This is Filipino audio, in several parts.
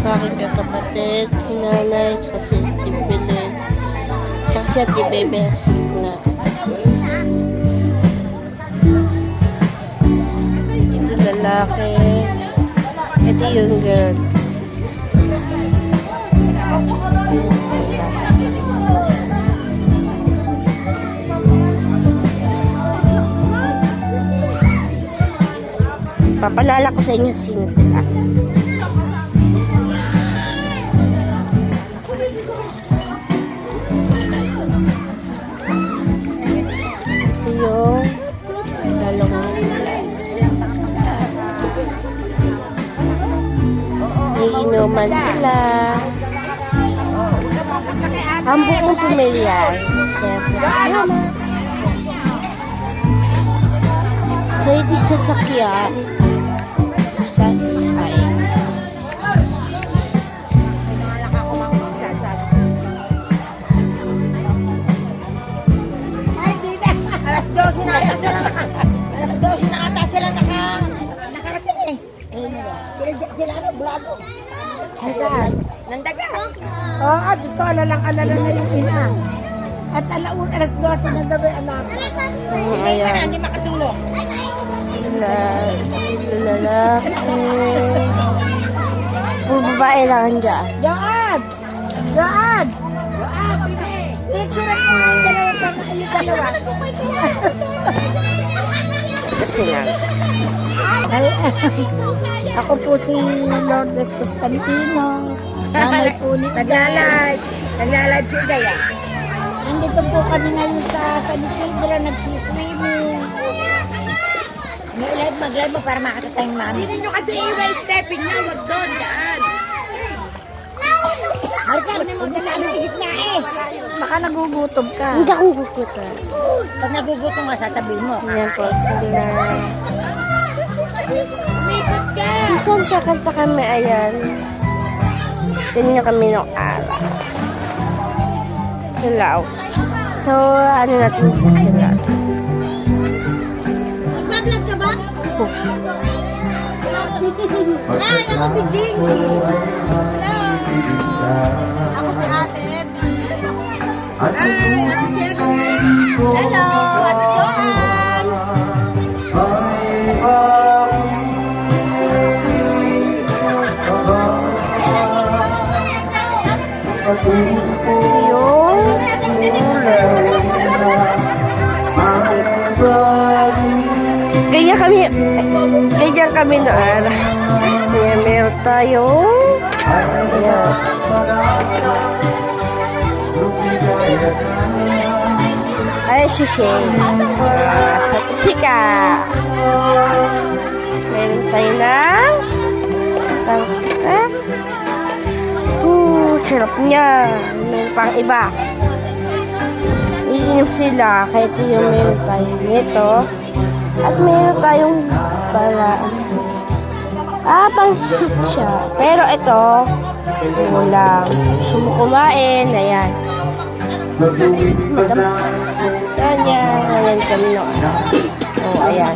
Aking kakapatid, si nanay, tsaka si Tibilin, tsaka si Ate Bebe na. Ito lalaki, ito yung girl. Papalala ko sa inyo sino sila. Ito yung lalong iinuman sila. Ang buong pamilya. So, ito sasakyan. Alas 12 na ata sila nakarating eh. Sila na blago. Saan? Nandaga. Oo, Diyos ko, alala na yung ina. At alas 12 na gabi, anak. Hindi makatulog. Lalaki. Puro babae lang dyan. Doon! Doon! Picture mo ang dalawa. Kasi nga. Ako po si Lourdes Constantino. Nanay po ni Nagla-live. Nagla-live po kaya. Nandito po kami ngayon sa San Isidro, nagsiswimming. Mag-live mo para makakita yung mami. Hindi nyo kasi iway stepping na, wag doon, daan. Marika, huwag na namin higit na eh. Baka nagugutom ka. Hindi akong gugutom. Pag nagugutom ka, sasabihin mo. Yan po sila. Minsan kakanta kami, ayan. Tingnan kami ng araw. Silaw. So, ano natin sila? Mag-vlog ka ba? Ay, ako si Jinky. Hello. Ako si Ate Abby. Hello, Ate Johan. Ganyan kami na araw. Kaya meron tayong ayan. Ay, si Shane. Sa Sika. Meron tayo ng tangka. Sarap niya. Meron pang iba. Iinom sila. Kaya ito yung meron tayo nito. At meron tayong para pang soup siya. Pero ito, ulam. Sumukumain. Ayan. Madam. Ayan. Ayan kami noon. Oh, ayan.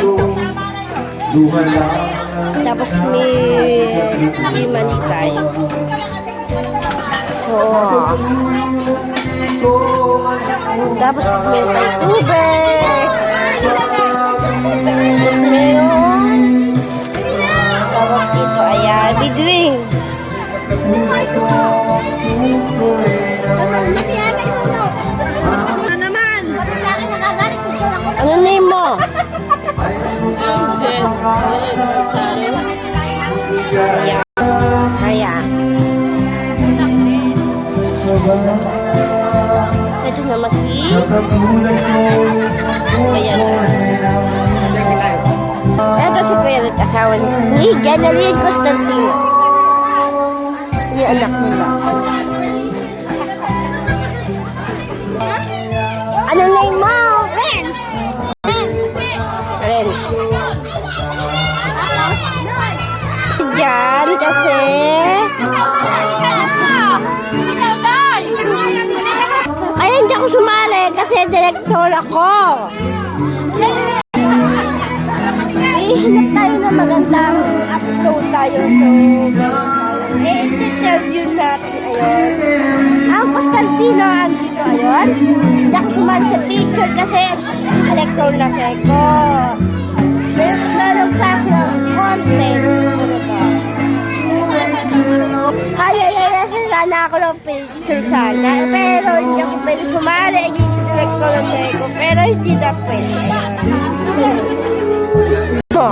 Tapos may money tayo. Oh. Tapos meron tayong tubig. Meron. Tawag dito, ayan. Big ring. Ano naman? Ano name mo? Ayan. Ayan. Ito naman si ayan. Ito si Kuya Ruth, asawa ni Janeline Constantino. Yung anak nila. Ano name mo? Lens! ako sumali kasi director ako. Ihinap tayo na magandang upload tayo. So, i-interview natin. Ayun. Ang Constantino andito. Ayun. Hindi ako sumali sa picture kasi director na ko. Meron na lang sa akin ng content. Sana ako ng picture sana. Pero hindi ako pwede sumali. I-select ko lang ko. Pero hindi na pwede. Ito.